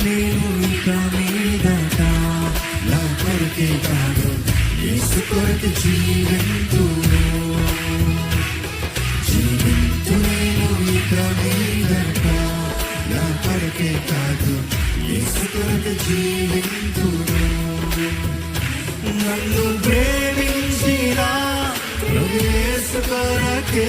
నేను ఇక మీదట నా కొరకే కాదు యేసు కొరకు జీవింతును నేను ఇక మీదట నా కొరకే కాదు యేసు కొరకు జీవింతును నన్ను ప్రేమించిన యేసు కొరకే